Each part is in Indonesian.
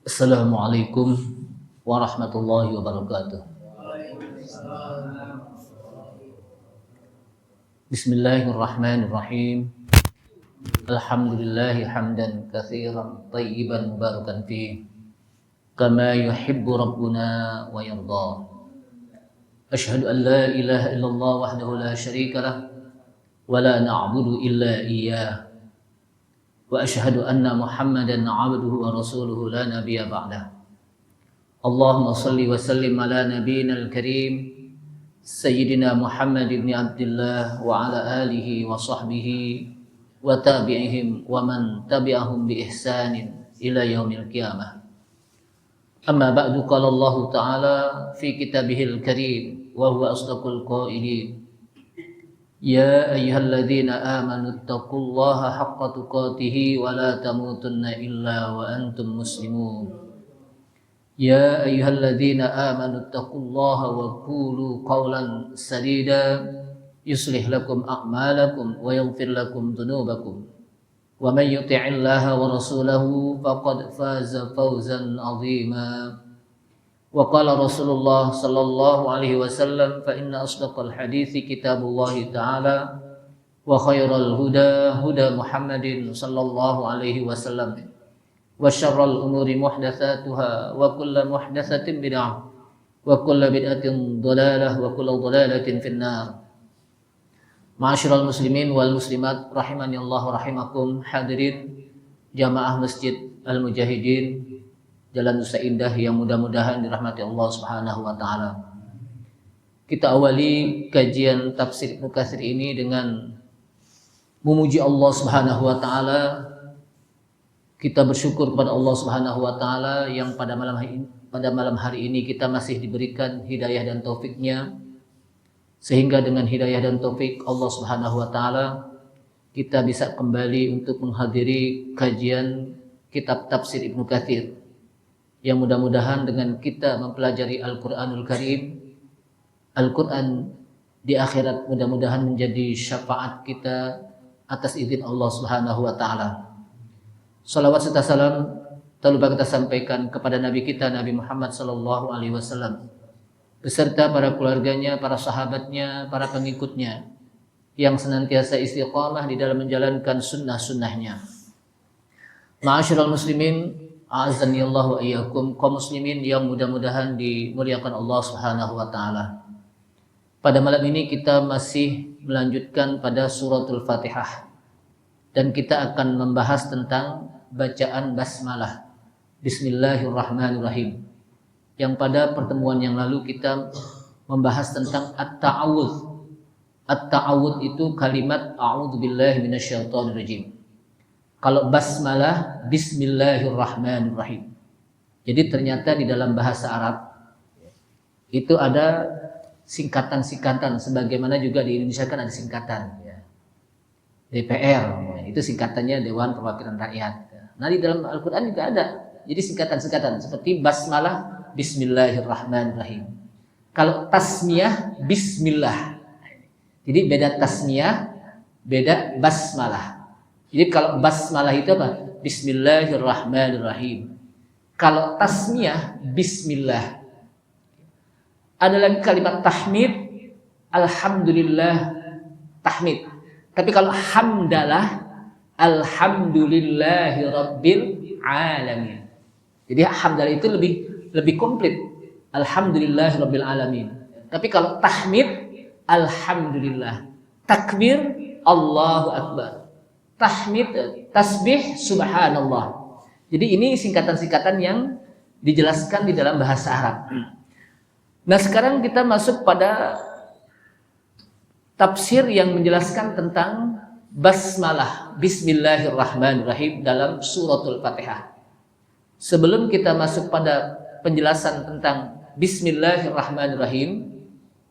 Assalamualaikum warahmatullahi wabarakatuh. Bismillahirrahmanirrahim. Alhamdulillahi hamdan katsiran tayyiban mubarakan fi kama yuhibbu rabbuna wa yarda. Asyhadu an la ilaha illallah wahdahu la syarika lah wa la na'budu illa iyyah. Wa asyhadu anna Muhammadan 'abduhu wa rasuluhu la nabiyya ba'dah. Allahumma salli wa sallim ala nabiyyina al-karim Sayyidina Muhammad ibn Abdullah wa ala alihi wa sahbihi wa tabi'ihim wa man tabi'ahum bi ihsanin ila yaumil qiyamah. Amma ba'du, qala Allah Ta'ala fi kitabihil karim wa huwa asdaqul qailin. Ya ayyuhalladzina amanu taqullaha haqqa tuqatih wa la tamutunna illa wa antum muslimun. Ya ayyuhalladzina amanu taqullaha wa qulu qawlan sadida yuslih lakum a'malakum wa yaghfir lakum dhunubakum. Wa may yuti'illaha wa rasulahu faqad faza fawzan 'azima. Wa qala Rasulullah sallallahu alaihi wasallam fa inna asdaqal hadithi kitabullah ta'ala wa khairal huda huda Muhammadin sallallahu alaihi wasallam wa syarral umuri muhdatsatuha wa kullu muhdatsatin bid'ah wa kullu bid'atin dhalalah wa kullu dhalalatin finnar. Ma'asyiral muslimin wal muslimat rahimani Allah rahimakum. Hadirin jamaah Masjid Al-Mujahidin Jalan Nusa Indah yang mudah-mudahan dirahmati Allah Subhanahu wa taala. Kita awali kajian tafsir Ibnu Katsir ini dengan memuji Allah Subhanahu wa taala. Kita bersyukur kepada Allah Subhanahu wa taala yang pada malam hari ini kita masih diberikan hidayah dan taufiknya, sehingga dengan hidayah dan taufik Allah Subhanahu wa taala kita bisa kembali untuk menghadiri kajian kitab tafsir Ibnu Katsir, yang mudah-mudahan dengan kita mempelajari Al-Quranul Karim, Al-Quran di akhirat mudah-mudahan menjadi syafaat kita atas izin Allah Subhanahu wa taala. Salawat serta salam tak lupa kita sampaikan kepada Nabi kita Nabi Muhammad sallallahu alaihi wasallam beserta para keluarganya, para sahabatnya, para pengikutnya yang senantiasa istiqamah di dalam menjalankan sunnah-sunnahnya. Ma'asyiral muslimin, a'azzani Allah wa iyyakum, kaum muslimin yang mudah-mudahan dimuliakan Allah Subhanahu wa taala. Pada malam ini kita masih melanjutkan pada suratul Fatihah dan kita akan membahas tentang bacaan basmalah, Bismillahirrahmanirrahim. Yang pada pertemuan yang lalu kita membahas tentang at-ta'awudz. At-ta'awudz itu kalimat a'udzubillahi minasyaitonirrajim. Kalau basmalah Bismillahirrahmanirrahim. Jadi ternyata di dalam bahasa Arab itu ada singkatan-singkatan, sebagaimana juga di Indonesia kan ada singkatan ya. DPR itu singkatannya Dewan Perwakilan Rakyat. Nah di dalam Al-Quran juga ada. Jadi singkatan-singkatan seperti basmalah Bismillahirrahmanirrahim. Kalau tasmiyah Bismillah. Jadi beda tasmiyah, beda basmalah. Jadi kalau basmalah itu apa? Bismillahirrahmanirrahim. Kalau tasmiyah Bismillah. Ada lagi kalimat tahmid, Alhamdulillah tahmid. Tapi kalau hamdalah, Alhamdulillahi Rabbil Alamin. Jadi hamdalah itu lebih komplit. Alhamdulillahi Rabbil Alamin. Tapi kalau tahmid, Alhamdulillah. Takbir, Allahu Akbar. Tahmid, tasbih, subhanallah. Jadi ini singkatan-singkatan yang dijelaskan di dalam bahasa Arab. Nah sekarang kita masuk pada tafsir yang menjelaskan tentang basmalah, Bismillahirrahmanirrahim dalam suratul Fatihah. Sebelum kita masuk pada penjelasan tentang Bismillahirrahmanirrahim,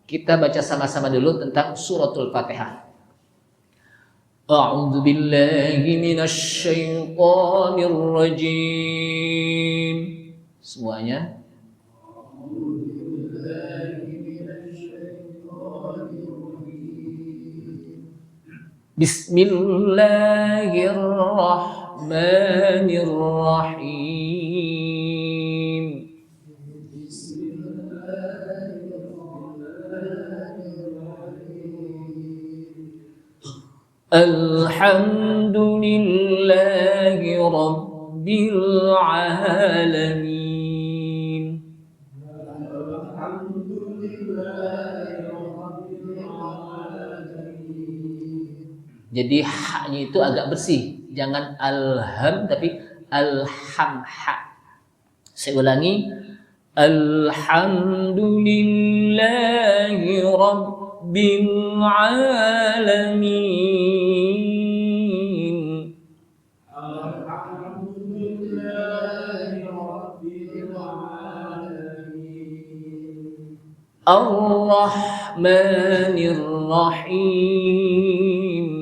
kita baca sama-sama dulu tentang suratul Fatihah. A'udzu billahi minasy syaithanir rajim. Semuanya. Bismillahirrahmanirrahim. Alhamdulillahi Rabbil Alamin. Jadi haknya itu agak bersih, jangan alham tapi alhamha. Saya ulangi, Alhamdulillahi Rabbil Alamin. Alhamdulillahi Rabbil Alamin. Ar-Rahmanir Rahim.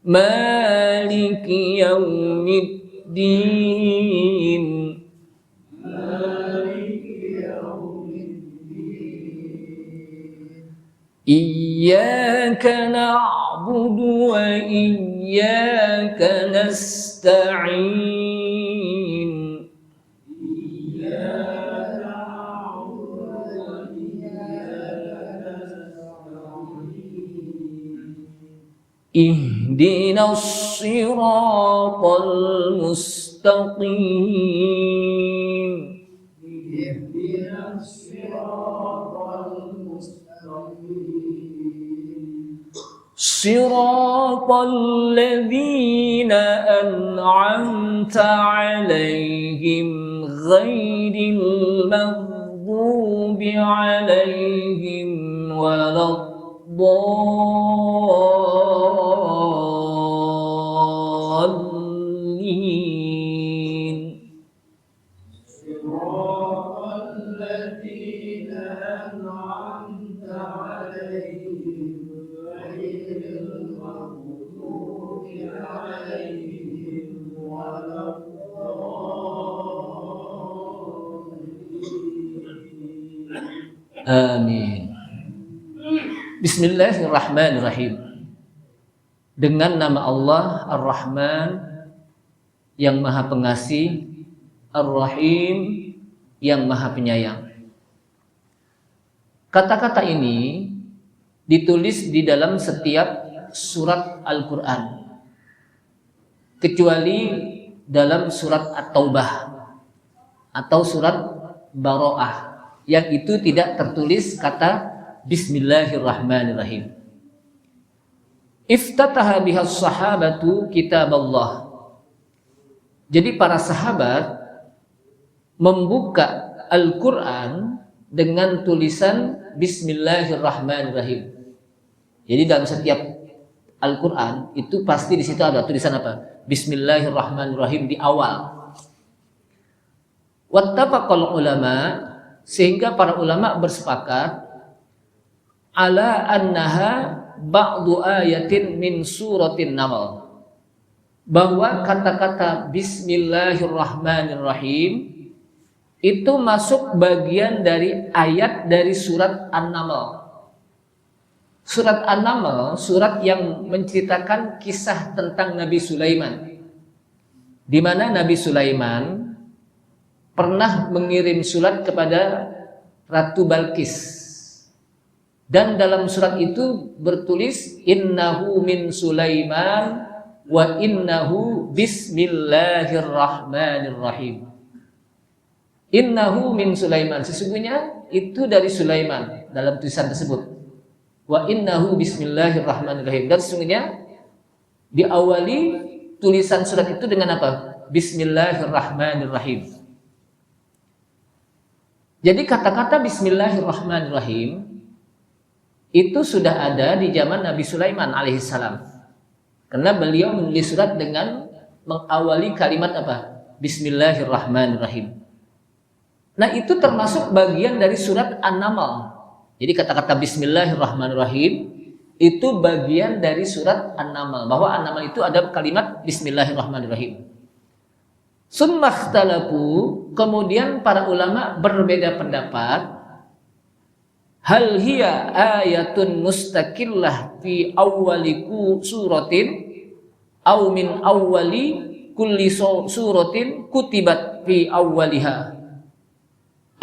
مالك يوم الدين إياك نعبد وإياك نستعين اهدنا الصراط المستقيم صراط الذين أنعمت عليهم غير المغضوب عليهم ولا الضالين صراط الذين أنعمت عليهم غير المغضوب عليهم ولا الضالين آمين. Bismillahirrahmanirrahim. Dengan nama Allah Ar-Rahman yang Maha Pengasih, Ar-Rahim yang Maha Penyayang. Kata-kata ini ditulis di dalam setiap surat Al-Quran, kecuali dalam surat At-Taubah atau surat Baro'ah, yang itu tidak tertulis kata Bismillahirrahmanirrahim. Iftataha bihas sahabatu kitab Allah. Jadi para sahabat membuka Al-Quran dengan tulisan Bismillahirrahmanirrahim. Jadi dalam setiap Al-Quran itu pasti di situ ada tulisan apa? Bismillahirrahmanirrahim di awal. Wattafaqal ulama, sehingga para ulama bersepakat ala annaha ba'du ayatin min suratin Naml, bahwa kata-kata Bismillahirrahmanirrahim itu masuk bagian dari ayat dari surat An-Naml. Surat An-Naml, surat yang menceritakan kisah tentang Nabi Sulaiman, di mana Nabi Sulaiman pernah mengirim surat kepada Ratu Balqis. Dan dalam surat itu bertulis innahu min Sulaiman wa innahu bismillahirrahmanirrahim. Innahu min Sulaiman, sesungguhnya itu dari Sulaiman dalam tulisan tersebut. Wa innahu bismillahirrahmanirrahim, dan sesungguhnya diawali tulisan surat itu dengan apa? Bismillahirrahmanirrahim. Jadi kata-kata Bismillahirrahmanirrahim itu sudah ada di zaman Nabi Sulaiman alaihissalam, karena beliau menulis surat dengan mengawali kalimat apa? Bismillahirrahmanirrahim. Nah, itu termasuk bagian dari surat An-Naml. Jadi kata-kata Bismillahirrahmanirrahim itu bagian dari surat An-Naml, bahwa An-Naml itu ada kalimat Bismillahirrahmanirrahim. Summakhtalafu, kemudian para ulama berbeda pendapat. Hal hiya ayatun mustaqillah fi awwaliku suratin aw min awwali kulli suratin kutibat fi awwaliha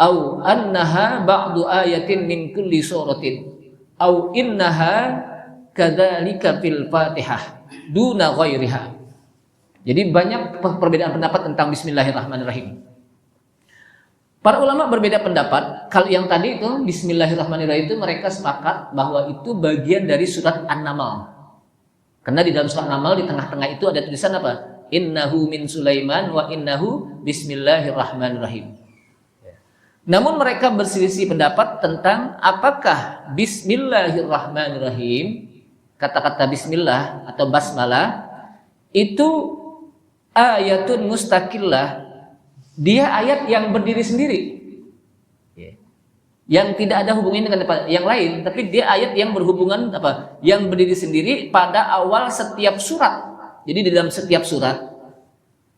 au annaha ba'du ayatin min kulli suratin au innaha kadzalika fil Fatihah duna ghairiha. Jadi banyak perbedaan pendapat tentang bismillahirrahmanirrahim. Para ulama berbeda pendapat. Kalau yang tadi itu bismillahirrahmanirrahim itu mereka sepakat bahwa itu bagian dari surat An-Naml. Karena di dalam surat An-Naml di tengah-tengah itu ada tulisan apa? Innahu min Sulaiman wa innahu bismillahirrahmanirrahim. Namun mereka berselisih pendapat tentang apakah bismillahirrahmanirrahim, kata-kata bismillah atau basmalah itu ayatun mustaqillah, dia ayat yang berdiri sendiri, yang tidak ada hubungannya dengan yang lain, tapi dia ayat yang berhubungan apa? Yang berdiri sendiri pada awal setiap surat. Jadi di dalam setiap surat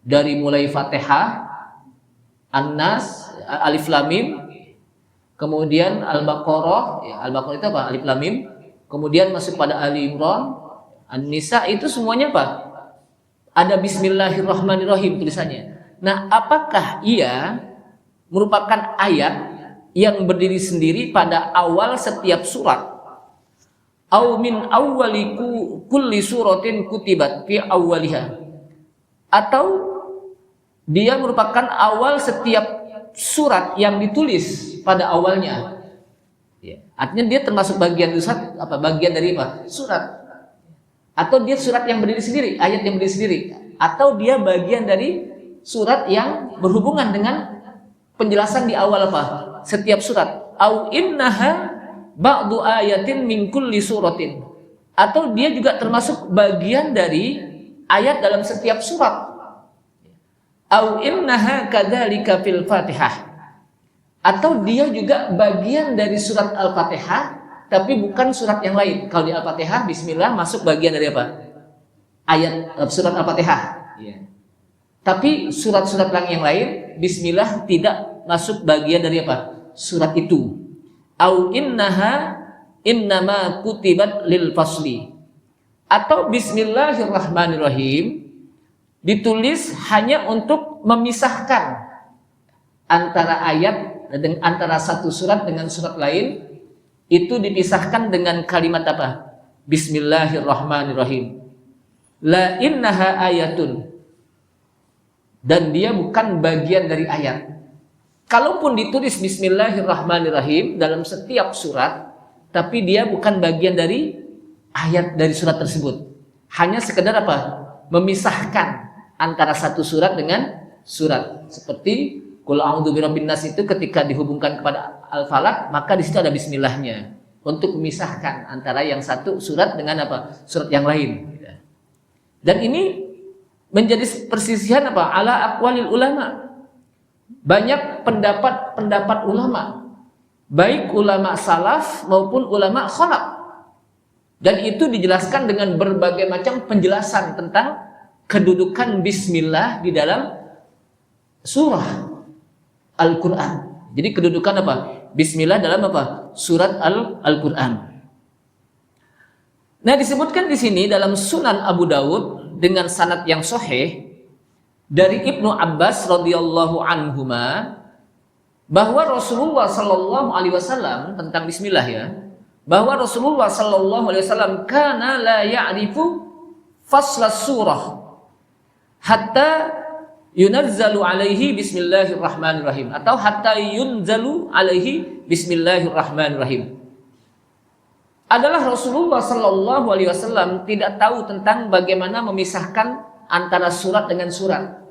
dari mulai Fatihah, An-Nas, Alif Lam Mim, kemudian Al-Baqarah, ya, Al-Baqarah itu apa? Alif Lam Mim, kemudian masuk pada Ali Imran, An-Nisa, itu semuanya apa? Ada bismillahirrahmanirrahim tulisannya. Nah, apakah ia merupakan ayat yang berdiri sendiri pada awal setiap surat? Au min awwaliku kulli suratin kutibat fi awwaliha. Atau dia merupakan awal setiap surat yang ditulis pada awalnya. Ya. Artinya dia termasuk bagian surat apa? Bagian dari apa? Surat. Atau dia surat yang berdiri sendiri, ayat yang berdiri sendiri, atau dia bagian dari surat yang berhubungan dengan penjelasan di awal apa? Setiap surat. Au innaha ba'du ayatin min kulli suratin. Atau dia juga termasuk bagian dari ayat dalam setiap surat. Au innaha kadzalika fil Fatihah. Atau dia juga bagian dari surat Al-Fatihah tapi bukan surat yang lain. Kalau di Al-Fatihah bismillah masuk bagian dari apa? Ayat surat Al-Fatihah. Ya. Tapi surat-surat yang lain bismillah tidak masuk bagian dari apa? Surat itu. Au innaha innama kutibat lil fasli. Atau bismillahirrahmanirrahim ditulis hanya untuk memisahkan antara ayat dan antara satu surat dengan surat lain, itu dipisahkan dengan kalimat apa? Bismillahirrahmanirrahim. La innaha ayatun. Dan dia bukan bagian dari ayat. Kalaupun ditulis bismillahirrahmanirrahim dalam setiap surat, tapi dia bukan bagian dari ayat dari surat tersebut. Hanya sekedar apa? Memisahkan antara satu surat dengan surat. Seperti Qul a'udzu birabbin nas itu ketika dihubungkan kepada Al-Falaq, maka di situ ada bismillahnya untuk memisahkan antara yang satu surat dengan apa? Surat yang lain. Dan ini menjadi persisihan apa? Ala aqwalil ulama. Banyak pendapat ulama, baik ulama salaf maupun ulama khalaf. Dan itu dijelaskan dengan berbagai macam penjelasan tentang kedudukan bismillah di dalam surah Al-Quran. Jadi kedudukan apa? Bismillah dalam apa? Surat Al-Quran. Nah, disebutkan di sini dalam Sunan Abu Dawud dengan sanad yang sahih dari Ibnu Abbas radhiyallahu anhuma bahwa Rasulullah sallallahu alaihi wasallam tentang bismillah ya, bahwa Rasulullah sallallahu alaihi wasallam kana la ya'rifu fasla surah hatta yunazzalu alaihi bismillahirrahmanirrahim atau hatta yunzalu alaihi bismillahirrahmanirrahim. Adalah Rasulullah sallallahu alaihi wasallam tidak tahu tentang bagaimana memisahkan antara surat dengan surat.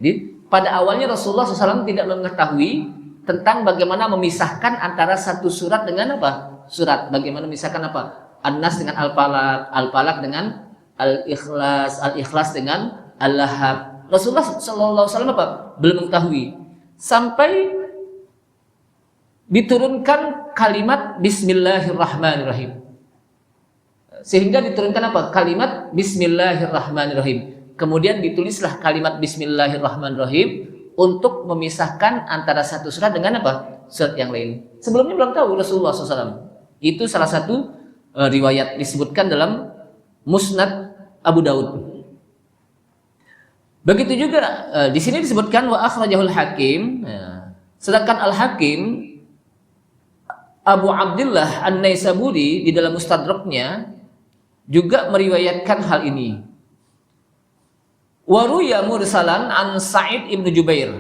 Jadi pada awalnya Rasulullah SAW tidak mengetahui tentang bagaimana memisahkan antara satu surat dengan apa? Surat. Bagaimana memisahkan apa? An-Nas dengan Al-Falaq, Al-Falaq dengan Al-Ikhlas, Al-Ikhlas dengan Al-Lahab. Rasulullah SAW apa? Belum mengetahui. Sampai diturunkan kalimat Bismillahirrahmanirrahim. Sehingga diturunkan apa? Kalimat Bismillahirrahmanirrahim. Kemudian ditulislah kalimat Bismillahirrahmanirrahim untuk memisahkan antara satu surat dengan apa? Surat yang lain. Sebelumnya belum tahu Rasulullah SAW. Itu salah satu riwayat disebutkan dalam Musnad Abu Daud. Begitu juga di sini disebutkan wa akhrajahul Hakim. Sedangkan Al-Hakim Abu Abdullah An-Naisaburi di dalam Mustadraknya juga meriwayatkan hal ini. Wa ruya mursalan an Sa'id ibn Jubair.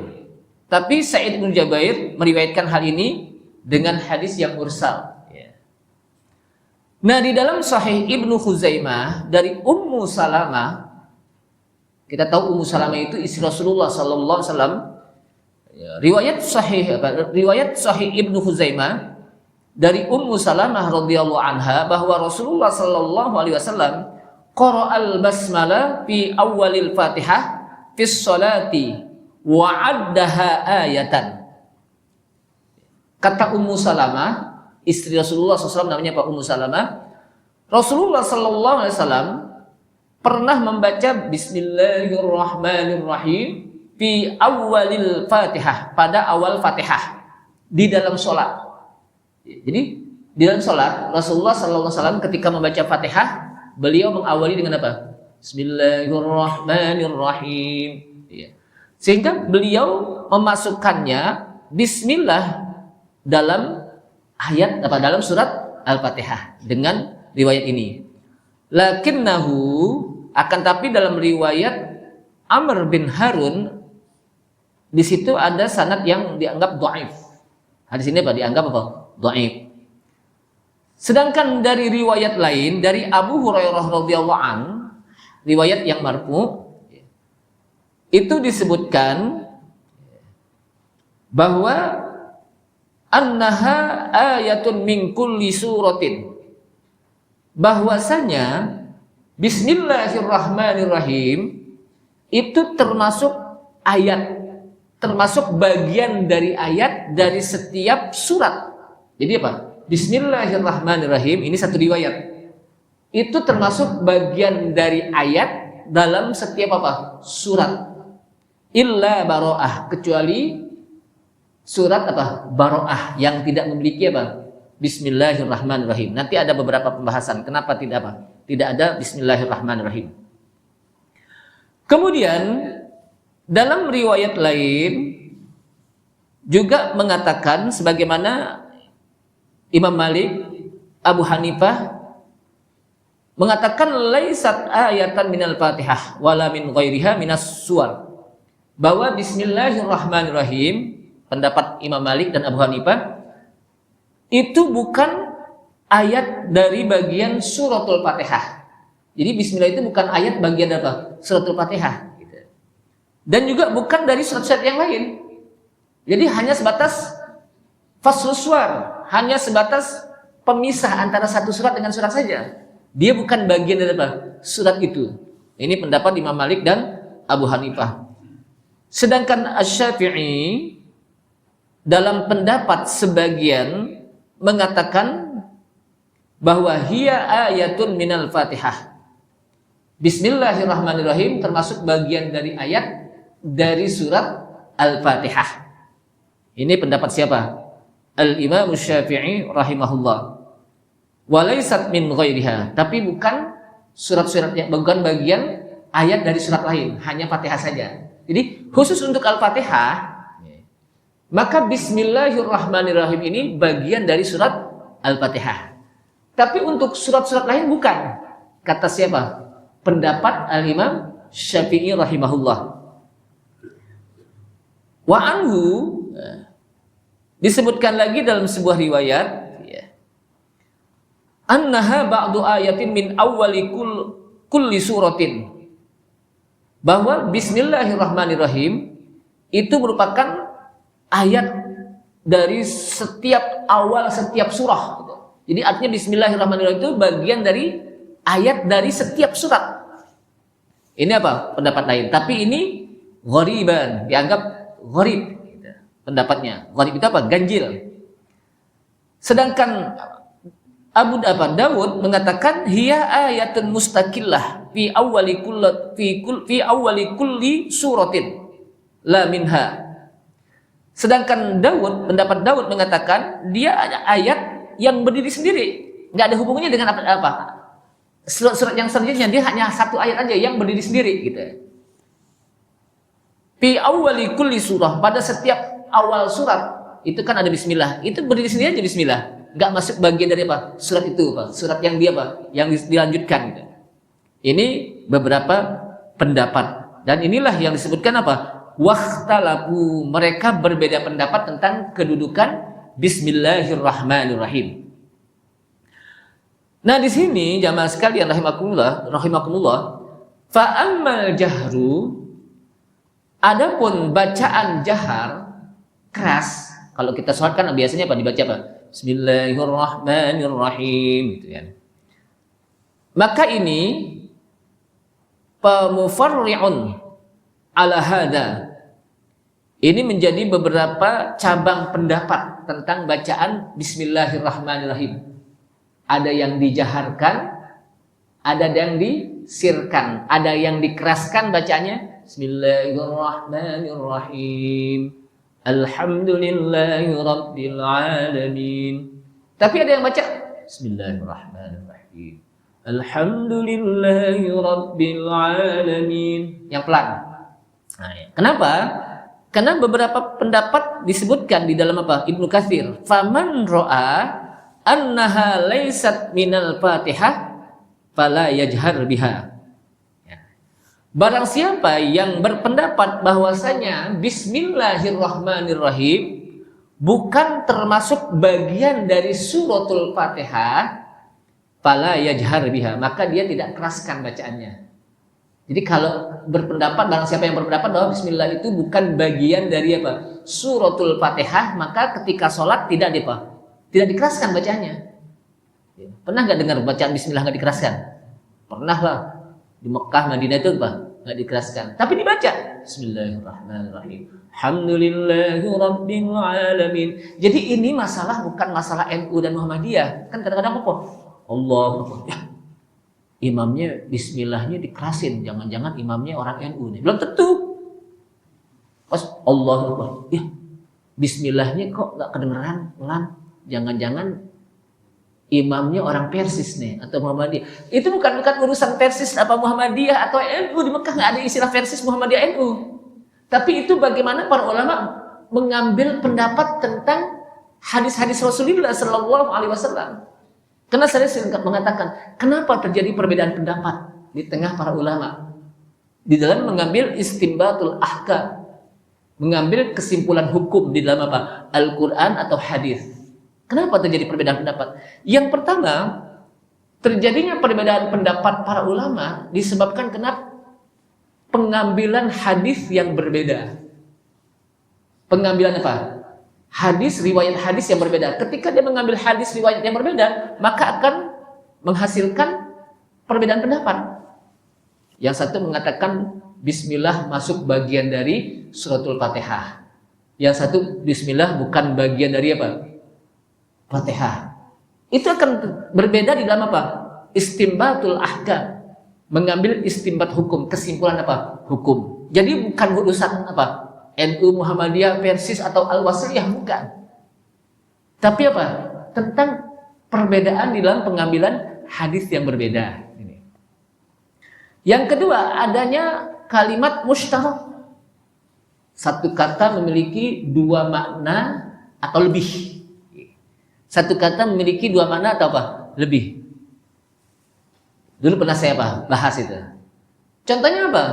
Tapi Sa'id ibn Jubair meriwayatkan hal ini dengan hadis yang mursal. Nah, di dalam Sahih Ibnu Khuzaimah dari Ummu Salamah, kita tahu Ummu Salamah itu istri Rasulullah sallallahu alaihi wasallam. Riwayat Sahih Ibnu Khuzaimah dari Ummu Salamah radhiyallahu anha bahwa Rasulullah sallallahu alaihi wasallam qara'al basmalah fi awalil Fatihah fi sholati wa 'addaha ayatan. Kata Ummu Salamah, istri Rasulullah SAW, namanya Pak Ummu Salamah, Rasulullah sallallahu alaihi wasallam pernah membaca Bismillahirrahmanirrahim fi awalil Fatihah, pada awal Fatihah di dalam sholat. Jadi di dalam sholat Rasulullah sallallahu alaihi wasallam ketika membaca Fatihah, beliau mengawali dengan apa? Bismillahirrahmanirrahim. Sehingga beliau memasukkannya Bismillah dalam ayat apa, dalam surat Al-Fatihah dengan riwayat ini. Lakinnahu, akan tapi dalam riwayat Amr bin Harun di situ ada sanad yang dianggap dhaif. Hadis ini apa? Dianggap apa? Dhaif. Sedangkan dari riwayat lain dari Abu Hurairah radhiyallahu an, riwayat yang marfu, itu disebutkan bahwa annaha ayatun min kulli suratin, bahwasanya Bismillahirrahmanirrahim itu termasuk ayat, termasuk bagian dari ayat dari setiap surat. Jadi apa? Bismillahirrahmanirrahim ini satu riwayat, itu termasuk bagian dari ayat dalam setiap apa? Surat. Illa baro'ah, kecuali surat apa? Baro'ah yang tidak memiliki apa? Bismillahirrahmanirrahim. Nanti ada beberapa pembahasan kenapa tidak apa? Tidak ada Bismillahirrahmanirrahim. Kemudian dalam riwayat lain juga mengatakan sebagaimana Imam Malik, Abu Hanifah mengatakan laisat ayatan minal Fatihah wala min ghairiha minas suwar, bahwa Bismillahirrahmanirrahim, pendapat Imam Malik dan Abu Hanifah, itu bukan ayat dari bagian suratul Fatihah. Jadi Bismillah itu bukan ayat bagian apa? Suratul Fatihah. Dan juga bukan dari surat-surat yang lain. Jadi hanya sebatas faslus suwar, hanya sebatas pemisah antara satu surat dengan surat saja. Dia bukan bagian dari apa? Surat itu. Ini pendapat Imam Malik dan Abu Hanifah. Sedangkan Asy-Syafi'i dalam pendapat sebagian mengatakan bahwa hiya ayatun minal Fatihah. Bismillahirrahmanirrahim termasuk bagian dari ayat dari surat Al-Fatihah. Ini pendapat siapa? Al-Imam Syafi'i rahimahullah. Walaysat min ghairiha, tapi bukan surat-surat yang, bukan bagian ayat dari surat lain, hanya Fatihah saja. Jadi khusus untuk Al-Fatihah, maka Bismillahirrahmanirrahim ini bagian dari surat Al-Fatihah. Tapi untuk surat-surat lain bukan. Kata siapa? Pendapat Al-Imam Syafi'i rahimahullah. Wa anhu, disebutkan lagi dalam sebuah riwayat, annaha ba'du ayatin min awwali kulli suratin, bahwa Bismillahirrahmanirrahim itu merupakan ayat dari setiap awal setiap surah. Jadi artinya Bismillahirrahmanirrahim itu bagian dari ayat dari setiap surat. Ini apa? Pendapat lain. Tapi ini ghariban, dianggap gharib pendapatnya. Gharib itu apa? Ganjil. Sedangkan Abu Dawud mengatakan hiya ayatun mustaqillah fi awwali kulli suratin la minha. Sedangkan pendapat Daud mengatakan dia ada ayat yang berdiri sendiri, nggak ada hubungannya dengan apa surat-surat yang selanjutnya, dia hanya satu ayat aja yang berdiri sendiri gitu. Fi awwali kulli surah, pada setiap awal surat itu kan ada bismillah, itu berdiri sendiri aja bismillah, nggak masuk bagian dari apa surat itu, apa surat yang dia apa yang dilanjutkan gitu. Ini beberapa pendapat dan inilah yang disebutkan apa wakhtalafu, mereka berbeda pendapat tentang kedudukan Bismillahirrahmanirrahim. Nah di sini jamaah sekalian rahimakumullah, fa ammal jahru, adapun bacaan jahar keras. Kalau kita sholat kan biasanya apa dibaca apa? Bismillahirrahmanirrahim gitu ya. Maka ini pemufarri'un ala hada. Ini menjadi beberapa cabang pendapat tentang bacaan Bismillahirrahmanirrahim. Ada yang dijaharkan, ada yang disirkan, ada yang dikeraskan bacanya Bismillahirrahmanirrahim. Alhamdulillahi Rabbil Alamin. Tapi ada yang baca Bismillahirrahmanirrahim. Alhamdulillahi Rabbil Alamin. Yang pelan. Nah, ya. Kenapa? Karena beberapa pendapat disebutkan di dalam apa? Ibnu Katsir. Faman ro'a annaha laysat minal Fatihah fala yajhar biha. Barang siapa yang berpendapat bahwasanya Bismillahirrahmanirrahim bukan termasuk bagian dari suratul Fatihah, fala yajhar biha, maka dia tidak keraskan bacaannya. Jadi kalau berpendapat, barang siapa yang berpendapat bahwa Bismillah itu bukan bagian dari apa suratul Fatihah, maka ketika sholat tidak dikeraskan bacaannya. Pernah nggak dengar bacaan Bismillah nggak dikeraskan? Pernah lah. Di Mekah, Madinah itu apa? Nggak dikeraskan, tapi dibaca Bismillahirrahmanirrahim. Alhamdulillahi Rabbil Alamin. Jadi ini masalah bukan masalah NU dan Muhammadiyah. Kan kadang-kadang apa? Allah, ya, imamnya Bismillahnya dikerasin. Jangan-jangan imamnya orang NU nih. Belum tentu. Pas Allah, ya, Bismillahnya kok nggak kedengeran pelan. Jangan-jangan imamnya orang Persis nih atau Muhammadiyah. Itu bukan urusan Persis apa Muhammadiyah atau NU. Di Mekah nggak ada istilah Persis Muhammadiyah NU. Tapi itu bagaimana para ulama mengambil pendapat tentang hadis-hadis Rasulullah Sallallahu Alaihi Wasallam. Karena saya sering mengatakan kenapa terjadi perbedaan pendapat di tengah para ulama di dalam mengambil istinbatul ahkam, mengambil kesimpulan hukum di dalam apa Al-Quran atau hadis. Kenapa terjadi perbedaan pendapat? Yang pertama, terjadinya perbedaan pendapat para ulama disebabkan kenapa? Pengambilan hadis yang berbeda. Pengambilan apa? Riwayat hadis yang berbeda. Ketika dia mengambil hadis riwayat yang berbeda, maka akan menghasilkan perbedaan pendapat. Yang satu mengatakan Bismillah masuk bagian dari suratul Fatihah. Yang satu Bismillah bukan bagian dari apa? Fatihah. Itu akan berbeda di dalam apa? Istinbatul ahkam. Mengambil istinbat hukum, kesimpulan apa? Hukum. Jadi bukan urusan apa? NU, Muhammadiyah, Persis atau Al-Wasliyah, bukan. Tapi apa? Tentang perbedaan di dalam pengambilan hadis yang berbeda. Ini. Yang kedua, adanya kalimat mushtarak. Satu kata memiliki dua makna atau lebih. Satu kata memiliki dua makna atau apa? Lebih. Dulu pernah saya bahas itu. Contohnya apa?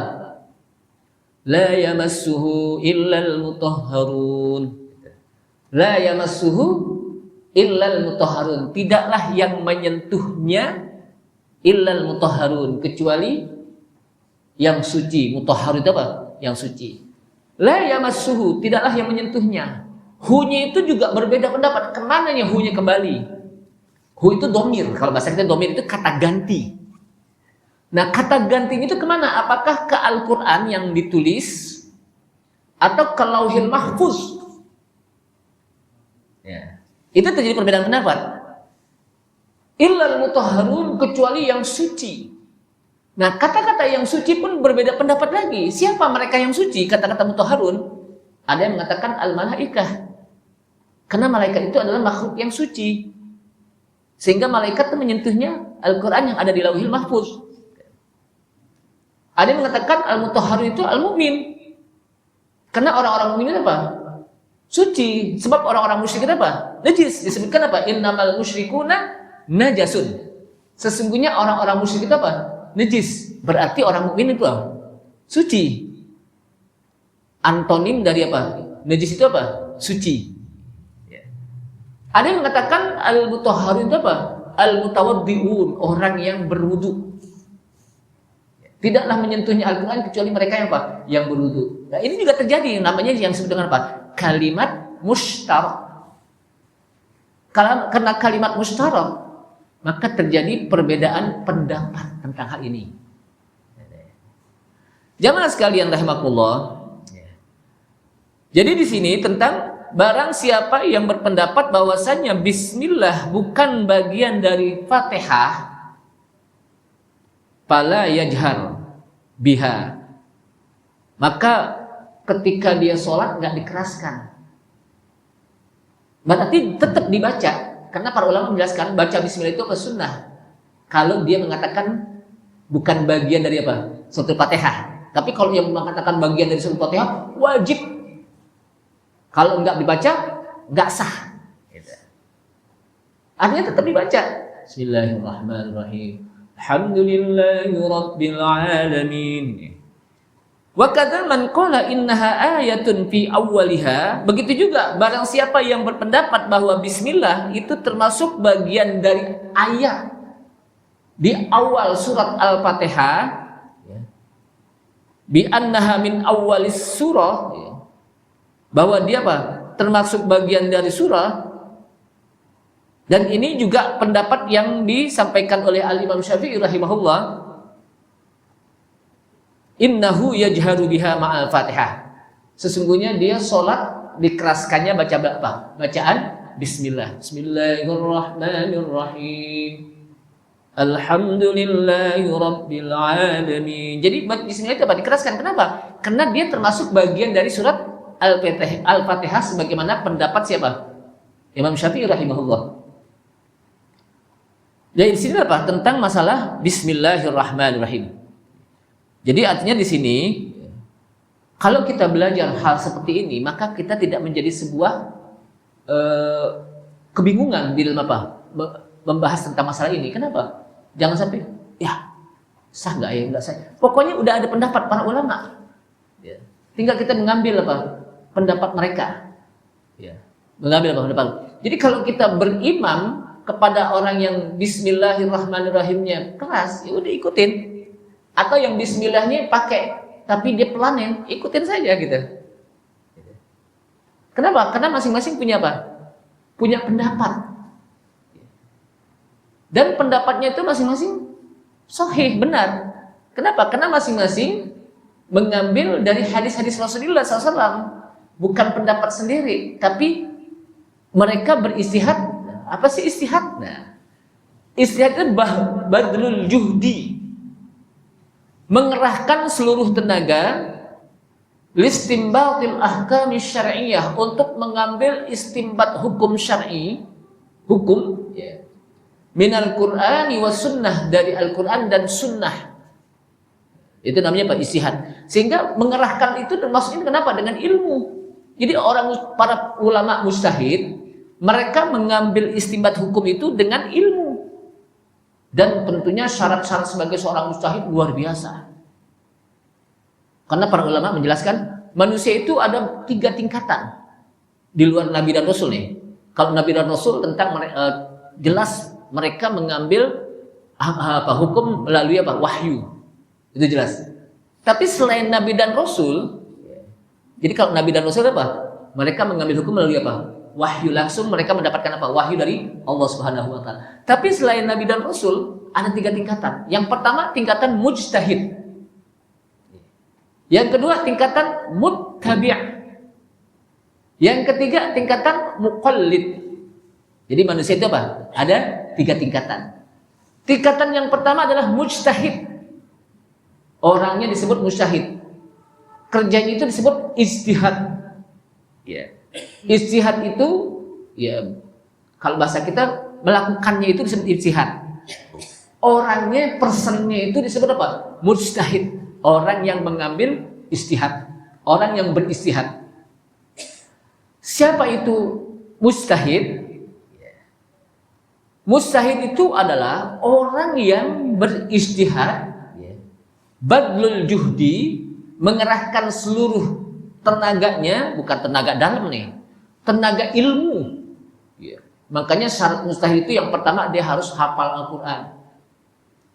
La yamassuhu illal mutahharun. La yamassuhu illal mutahharun. Tidaklah yang menyentuhnya illal mutahharun, kecuali yang suci. Mutahhar itu apa? Yang suci. La yamassuhu, tidaklah yang menyentuhnya. Hu-nya itu juga berbeda pendapat. Kemana yang hu-nya kembali? Hu itu domir. Kalau bahasa kita domir itu kata ganti. Nah kata gantinya itu kemana? Apakah ke Al-Quran yang ditulis atau ke Lauhil Mahfuz? Ya. Itu terjadi perbedaan pendapat. Illal mutahharun, kecuali yang suci. Nah kata-kata yang suci pun berbeda pendapat lagi. Siapa mereka yang suci? Kata-kata mutahharun. Ada yang mengatakan al-malaikah. Karena malaikat itu adalah makhluk yang suci. Sehingga malaikat itu menyentuhnya Al-Quran yang ada di Lauhil Mahfuz. Ada yang mengatakan al-mutahharun itu al-mu'min. Karena orang-orang mukmin itu apa? Suci. Sebab orang-orang musyrik itu apa? Najis. Disebutkan apa? Innamal musyrikuna najasun. Sesungguhnya orang-orang musyrik itu apa? Najis. Berarti orang mukmin itu apa? Suci. Antonim dari apa? Najis itu apa? Suci. Ada yang mengatakan al-mutahharun itu apa? Al-mutawaddi'un, orang yang berwudu. Tidaklah menyentuhnya Al-Quran kecuali mereka yang apa? Yang berwudu. Nah, ini juga terjadi, namanya yang disebut dengan apa? Kalimat mushtarak. Karena kalimat mushtarak, maka terjadi perbedaan pendapat tentang hal ini. Jamaah sekalian rahimakumullah. Jadi di sini tentang barang siapa yang berpendapat bahwasanya bismillah bukan bagian dari Fatihah, fala yajhar biha, maka ketika dia sholat nggak dikeraskan, berarti tetap dibaca. Karena para ulama menjelaskan baca bismillah itu apa? Sunnah. Kalau dia mengatakan bukan bagian dari apa? Surat Fatihah. Tapi kalau dia mengatakan bagian dari surat Fatihah, wajib. Kalau nggak dibaca, nggak sah. Artinya tetap dibaca. Bismillahirrahmanirrahim. Alhamdulillahirabbil alamin. Wa kadza man qala innaha ayatun fi awwaliha. Begitu juga barang siapa yang berpendapat bahwa bismillah itu termasuk bagian dari ayat di awal surat Al-Fatihah, bi annaha min awwalis surah, bahwa dia apa? Termasuk bagian dari surah. Dan ini juga pendapat yang disampaikan oleh Al-Imam Syafi'i rahimahullah. Innahu yajharu biha ma'al Fatihah. Sesungguhnya dia sholat dikeraskannya baca apa? Bacaan bismillah. Bismillahirrahmanirrahim. Alhamdulillahirabbil alamin. Jadi bismillah itu apa? Dikeraskan. Kenapa? Karena dia termasuk bagian dari surat Al-Fatihah sebagaimana pendapat siapa? Imam Syafi'i rahimahullah. Jadi di sini apa? Tentang masalah bismillahirrahmanirrahim. Jadi artinya di sini kalau kita belajar hal seperti ini, maka kita tidak menjadi sebuah kebingungan di dalam apa? Membahas tentang masalah ini. Kenapa? Jangan sampai ya sah nggak ya, nggak sah. Pokoknya udah ada pendapat para ulama. Ya. Tinggal kita mengambil apa? Pendapat mereka, mengambil apa pendapat. Jadi kalau kita berimam kepada orang yang bismillahirrahmanirrahimnya keras, ya udah ikutin. Atau yang bismillahnya pakai tapi dia pelanin, ikutin saja gitu. Kenapa? Karena masing-masing punya apa? Punya pendapat. Dan pendapatnya itu masing-masing sahih, benar. Kenapa? Karena masing-masing mengambil dari hadis-hadis Rasulullah SAW. Bukan pendapat sendiri, tapi mereka beristihad. Apa sih istihad? Nah, istihad itu badlul juhdi, mengerahkan seluruh tenaga listimbatil ahkami syar'iyyah, untuk mengambil istimbat hukum syar'i, hukum minal Qur'ani was sunnah, dari Al-Quran dan sunnah. Itu namanya apa? Istihad. Sehingga mengerahkan itu maksudnya kenapa? Dengan ilmu. Jadi para ulama mujtahid, mereka mengambil istinbat hukum itu dengan ilmu. Dan tentunya syarat-syarat sebagai seorang mujtahid luar biasa. Karena para ulama menjelaskan manusia itu ada 3 tingkatan di luar Nabi dan Rasul nih. Kalau Nabi dan Rasul tentang jelas mereka mengambil hukum melalui apa? Wahyu. Itu jelas. Tapi selain Nabi dan Rasul, jadi kalau Nabi dan Rasul apa? Mereka mengambil hukum melalui apa? Wahyu, langsung mereka mendapatkan apa? Wahyu dari Allah Subhanahu wa taala. Tapi selain Nabi dan Rasul ada 3 tingkatan. Yang pertama tingkatan mujtahid. Yang kedua tingkatan muttabi'. Yang ketiga tingkatan muqallid. Jadi manusia itu apa? Ada 3 tingkatan. Tingkatan yang pertama adalah mujtahid. Orangnya disebut mujtahid. Kerjanya itu disebut ijtihad. Ijtihad itu kalau bahasa kita melakukannya itu disebut ijtihad. Orangnya, personnya itu disebut apa? Mujtahid. Orang yang mengambil ijtihad, orang yang beristihad. Siapa itu mujtahid? Mujtahid itu adalah orang yang berijtihad, badlul juhdi, mengerahkan seluruh tenaganya, bukan tenaga dalam nih, tenaga ilmu. Makanya syarat mujtahid itu yang pertama dia harus hafal Al-Quran.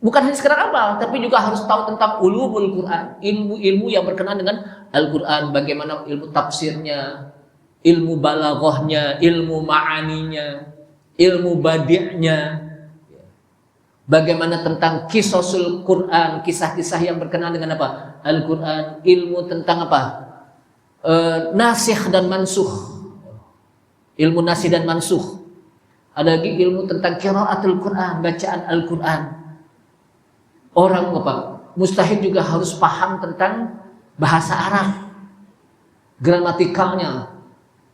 Bukan hanya sekedar hafal, tapi juga harus tahu tentang ulumul Quran, ilmu-ilmu yang berkenaan dengan Al-Quran, bagaimana ilmu tafsirnya, ilmu balaghahnya, ilmu ma'aninya, ilmu badi'nya, bagaimana tentang qisasul Quran, kisah-kisah yang berkenaan dengan apa? Al-Quran, ilmu tentang apa? Nasikh dan mansukh, ilmu nasikh dan mansukh. Ada lagi ilmu tentang qiraatul Quran, bacaan Al-Quran. Orang apa? Mujtahid juga harus paham tentang bahasa Arab, gramatikalnya,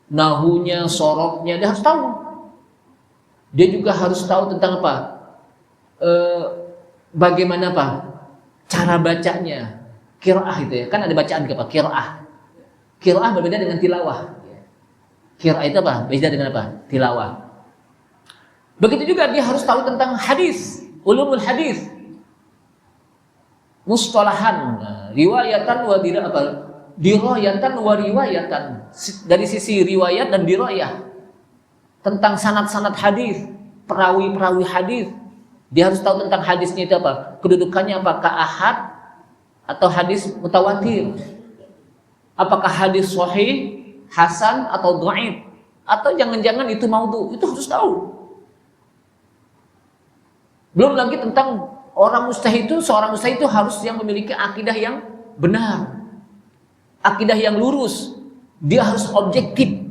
nahunya, sorobnya, dia harus tahu. Dia juga harus tahu tentang apa? Bagaimana apa? Cara bacanya, qiraah itu ya. Kan ada bacaan apa? Qiraah. Qiraah berbeda dengan tilawah. Qiraah itu apa? Beda dengan apa? Tilawah. Begitu juga dia harus tahu tentang hadis, ulumul hadis. Mustalahan, riwayatan wa dirayatan wa riwayatan. Dari sisi riwayat dan dirayah. Tentang sanad-sanad hadis, perawi-perawi hadis. Dia harus tahu tentang hadisnya itu apa? Kedudukannya apakah ahad atau hadis mutawatir? Apakah hadis sahih, hasan atau dhaif? Atau jangan-jangan itu maudhu? Itu harus tahu. Belum lagi tentang orang mujtahid itu, seorang mujtahid itu harus yang memiliki akidah yang benar, akidah yang lurus. Dia harus objektif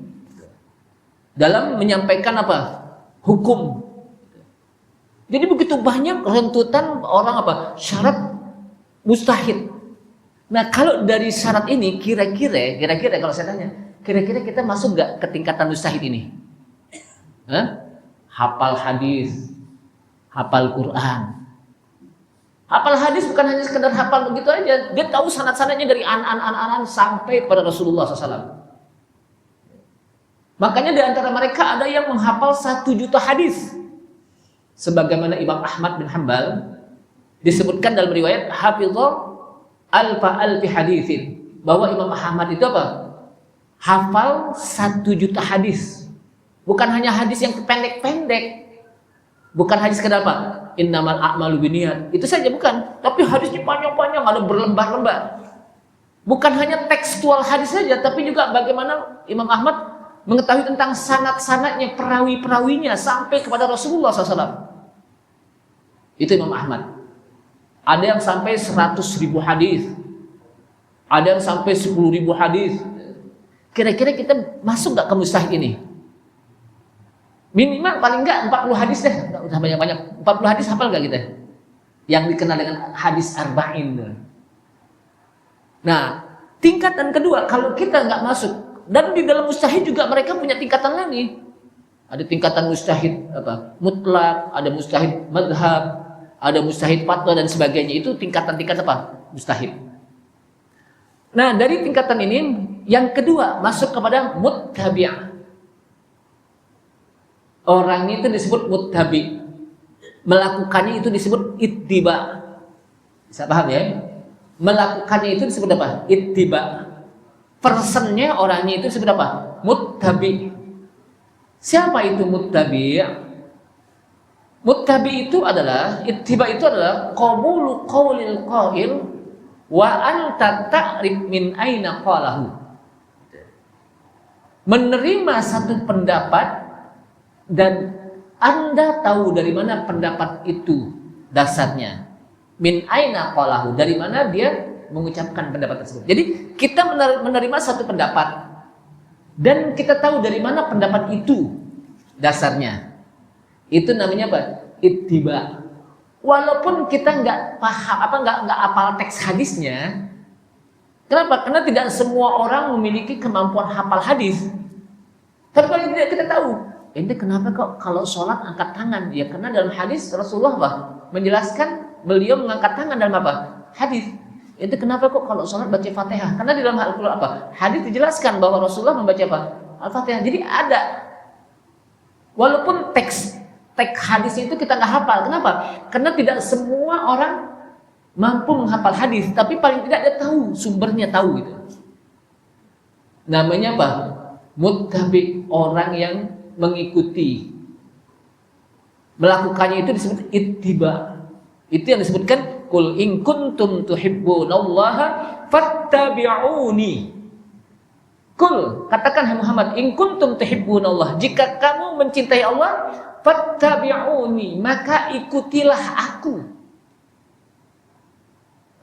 dalam menyampaikan apa? Hukum. Jadi begitu banyak rentutan orang apa? Syarat mujtahid. Nah, kalau dari syarat ini kira-kira kalau saya tanya, kira-kira kita masuk nggak ke tingkatan mujtahid ini? Hafal hadis, hafal Quran. Hafal hadis bukan hanya sekedar hafal begitu aja, dia tahu sanad-sanadnya dari an sampai pada Rasulullah SAW. Makanya di antara mereka ada yang menghafal 1 juta hadis. Sebagaimana Imam Ahmad bin Hanbal disebutkan dalam riwayat hafizah alfi haditsin, bahwa Imam Ahmad itu apa? Hafal 1 juta hadis. Bukan hanya hadis yang pendek-pendek. Bukan hadis sekedar apa? Innamal a'malu binniyat. Itu saja bukan, tapi hadisnya panjang-panjang, ada berlembar-lembar. Bukan hanya tekstual hadis saja, tapi juga bagaimana Imam Ahmad mengetahui tentang sanad-sanadnya, perawi-perawinya sampai kepada Rasulullah SAW. Itu Imam Ahmad. Ada yang sampai 100.000 hadis, ada yang sampai 10.000 hadis. Kira-kira kita masuk nggak ke mujtahid ini? Minimal paling nggak 40 hadis deh, nggak usah banyak-banyak. 40 hadis hafal nggak kita? Yang dikenal dengan hadis arba'in. Nah, tingkatan kedua kalau kita nggak masuk. Dan di dalam mujtahid juga mereka punya tingkatan lagi. Ada tingkatan mujtahid apa? Mutlak, ada mujtahid madhab, ada mujtahid fatwa dan sebagainya. Itu tingkatan-tingkatan apa? Mujtahid. Nah, dari tingkatan ini yang kedua masuk kepada muttabi'. Orangnya itu disebut muttabi'. Melakukannya itu disebut ittiba'. Bisa paham ya? Melakukannya itu disebut apa? Ittiba'. Personnya orangnya itu disebut apa? Muttabi'. Siapa itu muttabi'? Muttabi' itu adalah, ittiba' itu adalah qabulu qaulil qail wa anta ta'rif min aina qalahu. Menerima satu pendapat dan Anda tahu dari mana pendapat itu dasarnya. Min aina qalahu, dari mana dia mengucapkan pendapat tersebut. Jadi kita menerima satu pendapat dan kita tahu dari mana pendapat itu dasarnya. Itu namanya apa? Ittiba. Walaupun kita nggak paham nggak hafal teks hadisnya. Kenapa? Karena tidak semua orang memiliki kemampuan hafal hadis. Tapi paling tidak kita tahu. Ente kenapa kok kalau sholat angkat tangan? Ya karena dalam hadis Rasulullah apa? Menjelaskan beliau mengangkat tangan dalam apa? Hadis. Itu kenapa kok kalau sholat baca Fatihah? Karena di dalam Al-Quran apa? Hadis dijelaskan bahwa Rasulullah membaca apa? Al-Fatihah. Jadi ada, walaupun teks hadisnya itu kita nggak hafal. Kenapa? Karena tidak semua orang mampu menghafal hadis, tapi paling tidak dia tahu sumbernya, tahu gitu. Namanya apa? Muttabi, orang yang mengikuti. Melakukannya itu disebut ittiba. Itu yang disebutkan qul in kuntum tuhibbunallaha fattabi'uni. Qul, katakan hai Muhammad, in kuntum tuhibbunallah, jika kamu mencintai Allah, fattabi'uni, maka ikutilah aku.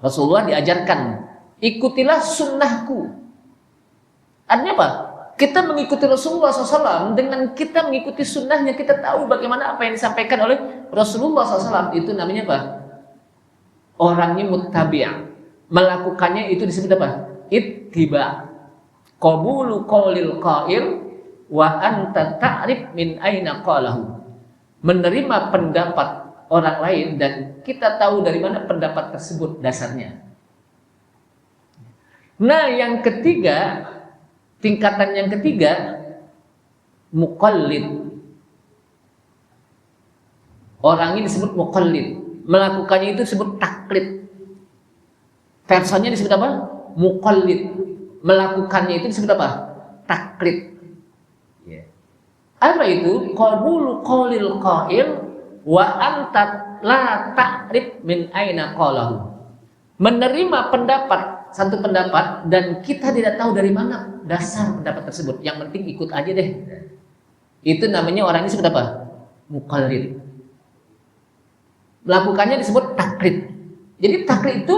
Rasulullah diajarkan, ikutilah sunnahku. Artinya apa? Kita mengikuti Rasulullah SAW, dengan kita mengikuti sunnahnya, kita tahu bagaimana apa yang disampaikan oleh Rasulullah SAW. Itu namanya apa? Orangnya muttabi'. Melakukannya itu disebut apa? Ittiba'. Qabulu qaulil qail wa anta ta'rif min aina qalahu. Menerima pendapat orang lain dan kita tahu dari mana pendapat tersebut dasarnya. Nah, yang ketiga, tingkatan yang ketiga, muqallid. Orang ini disebut muqallid. Melakukannya itu disebut taklid. Versalnya disebut apa? Muqallid. Melakukannya itu disebut apa? Taklid. Apa itu? Qabulu qaulil qail wa anta la ta'rif min aina qalahu. Menerima pendapat, satu pendapat, dan kita tidak tahu dari mana dasar pendapat tersebut. Yang penting ikut aja deh. Itu namanya orang ini disebut apa? Muqallid. Melakukannya disebut taklid. Jadi taklid itu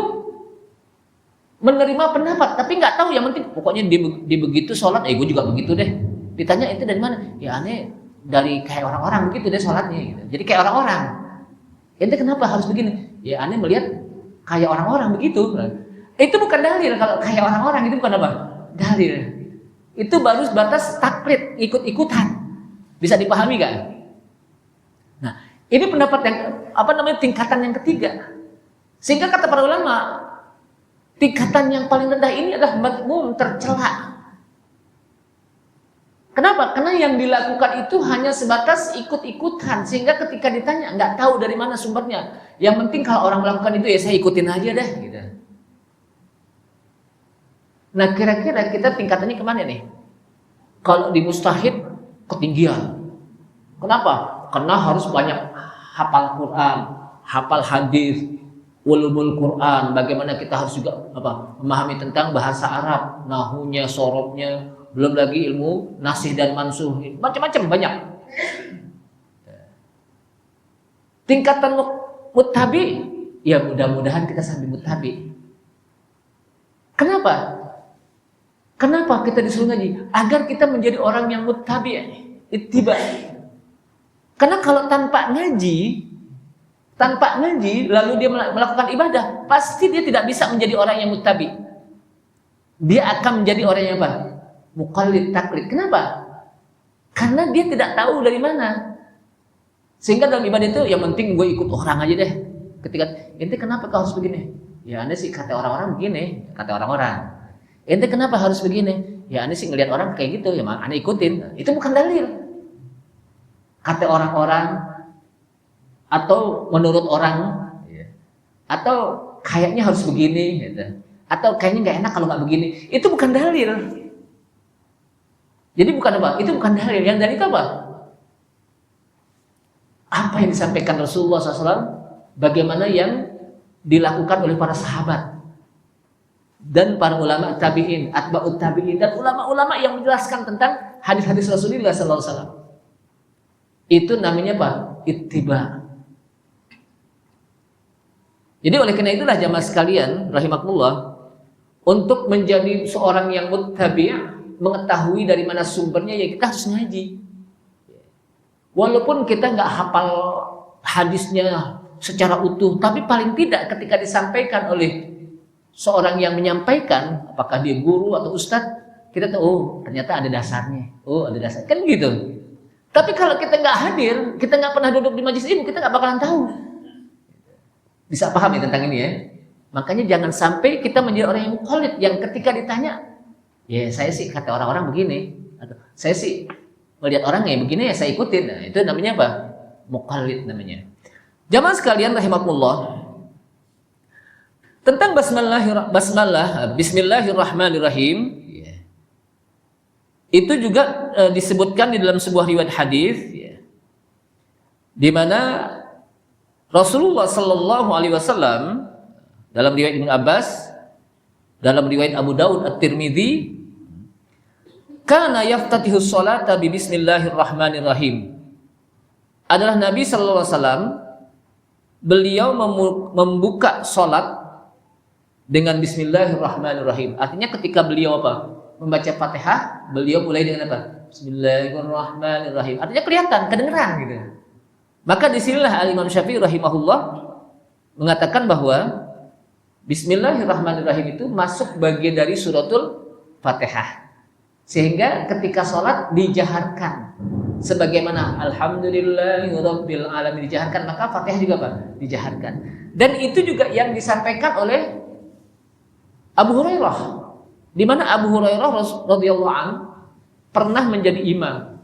menerima pendapat, tapi nggak tahu, yang penting pokoknya dia begitu sholat, gue juga begitu deh. Ditanya itu dari mana? Ya aneh dari kayak orang-orang begitu deh sholatnya gitu. Jadi kayak orang-orang. Ente kenapa harus begini? Ya aneh melihat kayak orang-orang begitu. Itu bukan dalil. Kalau kayak orang-orang itu bukan apa? Dalil. Itu baru sebatas taklid, ikut-ikutan. Bisa dipahami gak? Nah, ini pendapat yang tingkatan yang ketiga. Sehingga kata para ulama, tingkatan yang paling rendah ini adalah madmum, tercela. Kenapa? Karena yang dilakukan itu hanya sebatas ikut-ikutan, sehingga ketika ditanya nggak tahu dari mana sumbernya. Yang penting kalau orang melakukan itu ya saya ikutin aja deh. Gitu. Nah, kira-kira kita tingkatannya kemana nih? Kalau di mustahid ketinggian. Kenapa? Karena harus banyak hafal Quran, hafal hadis, ulumul Quran, bagaimana kita harus juga memahami tentang bahasa Arab, nahunya, sorobnya, belum lagi ilmu nasih dan mansuh, macam-macam banyak. Tingkatan muttabi, ya mudah-mudahan kita sampai muttabi. Kenapa? Kenapa kita disuruh ngaji? Agar kita menjadi orang yang muttabi, ittiba. Karena kalau tanpa ngaji lalu dia melakukan ibadah, pasti dia tidak bisa menjadi orang yang muttabi. Dia akan menjadi orang yang apa? Muqallid, taklid. Kenapa? Karena dia tidak tahu dari mana. Sehingga dalam ibadah itu yang penting gue ikut orang aja deh. Ketika ente kenapa kau harus begini? Ya anda sih kata orang-orang begini, kata orang-orang. Ente kenapa harus begini? Ya anda sih ngelihat orang kayak gitu, ya anda ikutin. Itu bukan dalil. Kata orang-orang, atau menurut orang, atau kayaknya harus begini, gitu. Atau kayaknya nggak enak kalau nggak begini. Itu bukan dalil. Jadi bukan apa? Itu bukan dalil. Yang dalil itu apa? Apa yang disampaikan Rasulullah SAW, bagaimana yang dilakukan oleh para sahabat dan para ulama tabi'in, atba'ut tabi'in, dan ulama-ulama yang menjelaskan tentang hadis-hadis Rasulullah SAW. Itu namanya apa? Ittiba. Jadi oleh karena itulah jamaah sekalian rahimakumullah, untuk menjadi seorang yang muttabi', mengetahui dari mana sumbernya, ya kita harus ngaji. Walaupun kita nggak hafal hadisnya secara utuh, tapi paling tidak ketika disampaikan oleh seorang yang menyampaikan, apakah dia guru atau ustadz, kita tahu, oh ternyata ada dasarnya. Oh ada dasar, kan gitu. Tapi kalau kita nggak hadir, kita nggak pernah duduk di majelis ilmu, kita nggak bakalan tahu. Bisa paham ya tentang ini ya? Makanya jangan sampai kita menjadi orang yang muqallid, yang ketika ditanya, ya saya sih kata orang-orang begini, atau Saya sih melihat orang kayak begini ya saya ikutin. Nah, itu namanya apa? Muqallid namanya. Jamaah sekalian rahimakumullah. Tentang Bismillahirrahmanirrahim, itu juga disebutkan di dalam sebuah riwayat hadis, di mana Rasulullah Sallallahu Alaihi Wasallam dalam riwayat Ibnu Abbas, dalam riwayat Abu Daud At-Tirmidzi, kana yaftatihu sholata bi Bismillahirrahmanirrahim. Adalah Nabi Sallallahu Alaihi Wasallam, beliau membuka sholat dengan Bismillahirrahmanirrahim. Artinya ketika beliau apa? Membaca Fatihah, beliau mulai dengan apa? Bismillahirrahmanirrahim. Artinya kelihatan, kedengeran gitu. Maka disinilah Al-Imam Syafi'i rahimahullah mengatakan bahwa Bismillahirrahmanirrahim itu masuk bagian dari suratul Fatihah. Sehingga ketika sholat dijaharkan. Sebagaimana Alhamdulillahirabbil alamin dijaharkan, maka Fatihah juga apa? Dijaharkan. Dan itu juga yang disampaikan oleh Abu Hurairah, di mana Abu Hurairah radhiyallahu an pernah menjadi imam.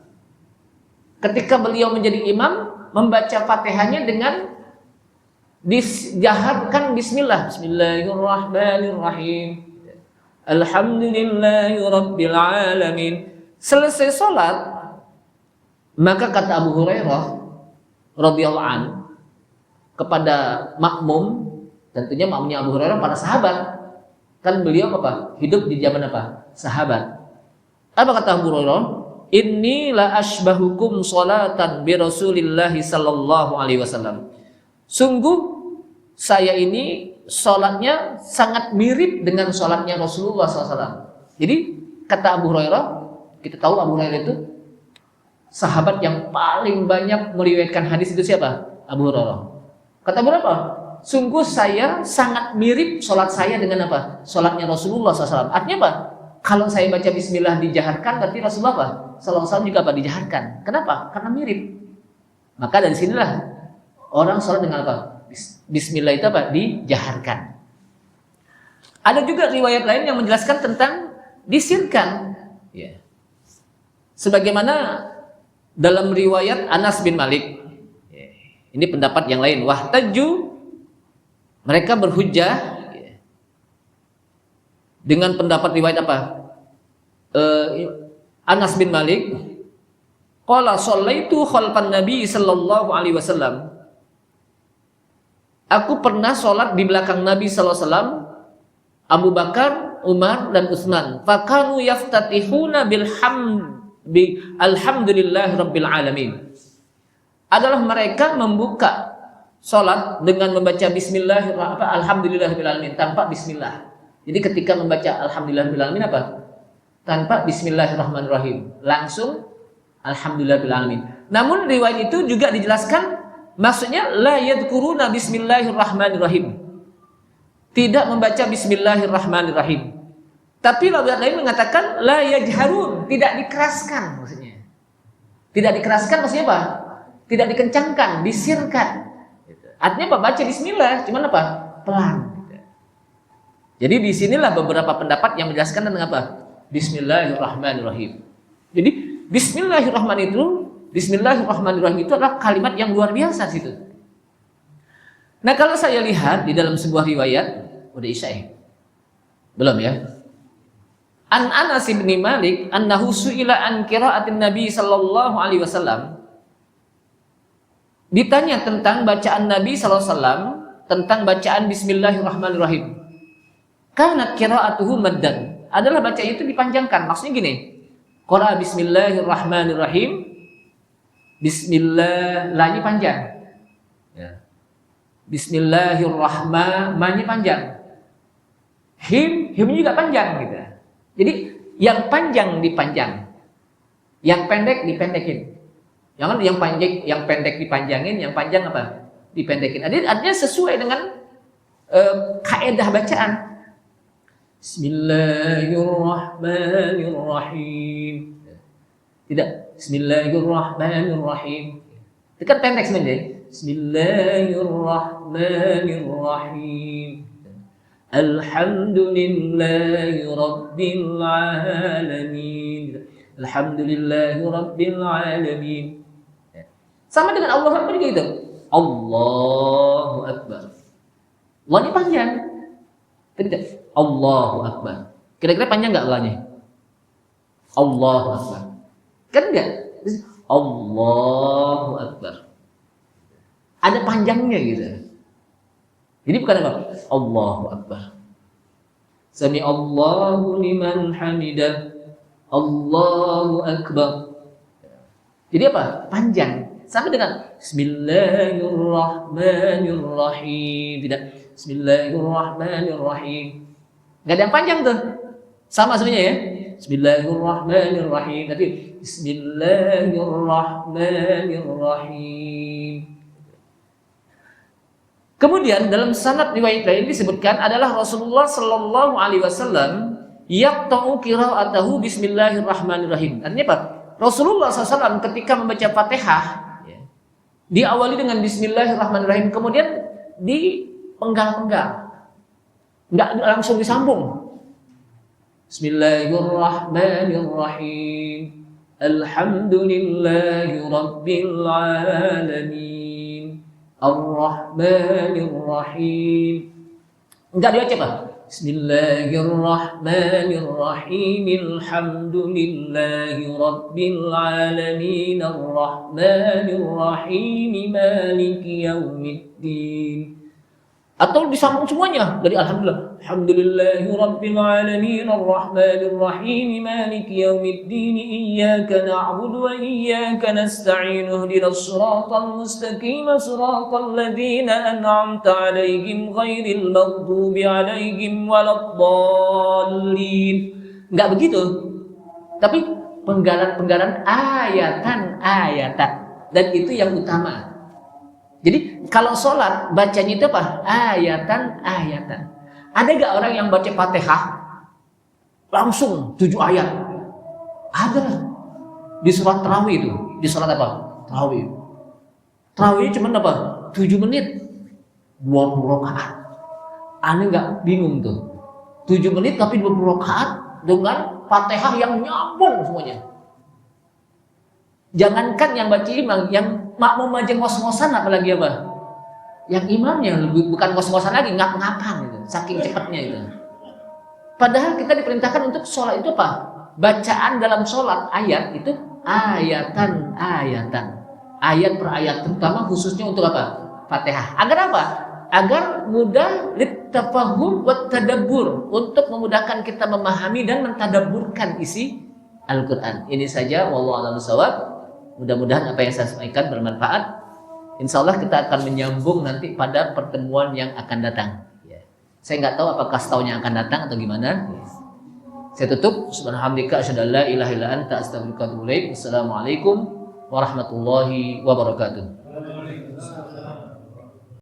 Ketika beliau menjadi imam, membaca Fatihahnya dengan dijaharkan Bismillah, Bismillahirrahmanirrahim, Alhamdulillahirabbil alamin. Selesai sholat, maka kata Abu Hurairah radhiyallahu an kepada makmum, tentunya makmumnya Abu Hurairah para sahabat. Kan beliau apa? Hidup di zaman apa? Sahabat. Apa kata Abu Hurairah? Inni la ashbahukum sholatan bi Rasulillahi sallallahu alaihi wasallam. Sungguh saya ini sholatnya sangat mirip dengan sholatnya Rasulullah SAW. Jadi kata Abu Hurairah, kita tahu Abu Hurairah itu sahabat yang paling banyak meriwayatkan hadis itu siapa? Abu Hurairah. Kata Abu Hurairah, sungguh saya sangat mirip sholat saya dengan apa? Sholatnya Rasulullah SAW. Artinya apa? Kalau saya baca Bismillah dijaharkan, berarti Rasulullah apa? SAW juga apa? Dijaharkan. Kenapa? Karena mirip. Maka dari sinilah orang sholat dengan apa? Bismillah itu apa? Dijaharkan. Ada juga riwayat lain yang menjelaskan tentang disirkan. Ya. Sebagaimana dalam riwayat Anas bin Malik. Ini pendapat yang lain. Wahtaju, mereka berhujjah dengan pendapat riwayat apa? Anas bin Malik, qala shallaitu khalfan Nabi sallallahu alaihi wasallam. Aku pernah sholat di belakang Nabi sallallahu alaihi wasallam, Abu Bakar, Umar dan Utsman. Fakanu yaftatihuna alhamdulillahi rabbil alamin. Adalah mereka membuka sholat dengan membaca Alhamdulillahirrahmanirrahim tanpa bismillah. Jadi ketika membaca Alhamdulillahirrahmanirrahim apa? Tanpa bismillahirrahmanirrahim, langsung Alhamdulillahirrahmanirrahim. Namun riwayat itu juga dijelaskan, maksudnya la yadhkuruna bismillahirrahmanirrahim, tidak membaca bismillahirrahmanirrahim. Tapi riwayat lain mengatakan la yajharun, tidak dikeraskan maksudnya. Tidak dikeraskan maksudnya apa? Tidak dikencangkan, disirkan. Artinya apa? Baca bismillah, cuman apa? Pelan. Jadi disinilah beberapa pendapat yang menjelaskan tentang apa? Bismillahirrahmanirrahim. Jadi Bismillahirrahmanirrahim itu adalah kalimat yang luar biasa situ. Nah kalau saya lihat di dalam sebuah riwayat, udah isya belum ya? An Anas bin Malik annahu su'ila an qiraatin Nabi sallallahu alaihi wasallam. Ditanya tentang bacaan Nabi sallallahu alaihi wasallam, tentang bacaan Bismillahirrahmanirrahim. Karena qiraatuhu maddan, adalah baca itu dipanjangkan. Maksudnya gini, qira'a Bismillahirrahmanirrahim, Bismillah, la-nya panjang. Ya. Bismillahirrahmanirrahim panjang. Him juga panjang gitu. Jadi yang panjang dipanjang, yang pendek dipendekin. Jangan yang pendek dipanjangin, yang panjang apa? Dipendekin. Artinya sesuai dengan kaidah bacaan. Bismillahirrahmanirrahim. Tidak, Bismillahirrahmanirrahim. Itu kan pendek sebenarnya. Bismillahirrahmanirrahim. Alhamdulillahi rabbil alamin. Alhamdulillahi Rabbil Alamin. Sama dengan Allahu Akbar gitu. Allahu Akbar. Allah ini panjang. Tidak. Allahu Akbar. Kira-kira panjang nggak Allahnya? Allahu Akbar. Kan enggak? Allahu Akbar. Ada panjangnya gitu. Jadi bukan apa? Allahu Akbar. Sami Allahu liman hamidah. Allahu Akbar. Jadi apa? Panjang. Sama dengan Bismillahirrahmanirrahim. Tidak. Bismillahirrahmanirrahim. Enggak ada yang panjang tuh. Sama sebenarnya ya. Bismillahirrahmanirrahim. Tapi Bismillahirrahmanirrahim. Kemudian dalam sanad riwayat lain disebutkan adalah Rasulullah Sallallahu Alaihi Wasallam yaqta'u qira'atahu Bismillahirrahmanirrahim. Artinya apa? Rasulullah SAW ketika membaca Fatihah diawali dengan Bismillahirrahmanirrahim, kemudian dipenggal-penggal, nggak langsung disambung. Bismillahirrahmanirrahim. Alhamdulillahi Rabbil Alamin. Ar-Rahmanir-Rahim. Enggak dibaca apa? Bismillahirrahmanirrahim. Alhamdulillahi Rabbil Alamin. Ar-Rahmanir-Rahim. Maliki Yaumiddin. Atau disambung semuanya dari Alhamdulillah. Alhamdulillahi Rabbil Alamin. Ar-Rahmanir-Rahim. Maliki Yaumiddin. Iyyaka na'budu wa iyyaka nasta'in. Ihdinas siratal mustaqim. Siratal ladzina an'amta 'alaihim ghairil maghdubi 'alaihim waladdallin. Enggak begitu. Tapi penggalan-penggalan ayatan-ayatan, dan itu yang utama. Jadi kalau sholat bacanya itu apa? Ayatan-ayatan. Ada gak orang yang baca Fatihah langsung 7 ayat? Ada. Di surat tarawih itu. Di surat apa? Tarawih. Tarawih cuma apa? 7 menit. 20 rakaat. Aneh gak bingung tuh. 7 menit tapi 20 rakaat dengan Fatihah yang nyambung semuanya. Jangankan yang baca imam, yang makmum aja ngos-ngosan, apalagi apa? Yang imamnya bukan ngos-ngosan lagi, ngap-ngapan gitu, saking cepatnya itu. Padahal kita diperintahkan untuk sholat itu apa? Bacaan dalam sholat ayat itu ayatan-ayatan, ayat per ayat, terutama khususnya untuk apa? Fatihah. Agar apa? Agar mudah litafahum wat tadabbur, untuk memudahkan kita memahami dan mentadabburkan isi Al-Quran. Ini saja, wallahu a'lam bishawab. Mudah-mudahan apa yang saya sampaikan bermanfaat. Insya Allah kita akan menyambung nanti pada pertemuan yang akan datang. Saya nggak tahu apakah setahun yang akan datang atau gimana. Saya tutup. Subhanallah, asyhadu an la ilaha illa anta, astaghfiruka wa atubu ilaik. Wassalamualaikum warahmatullahi wabarakatuh.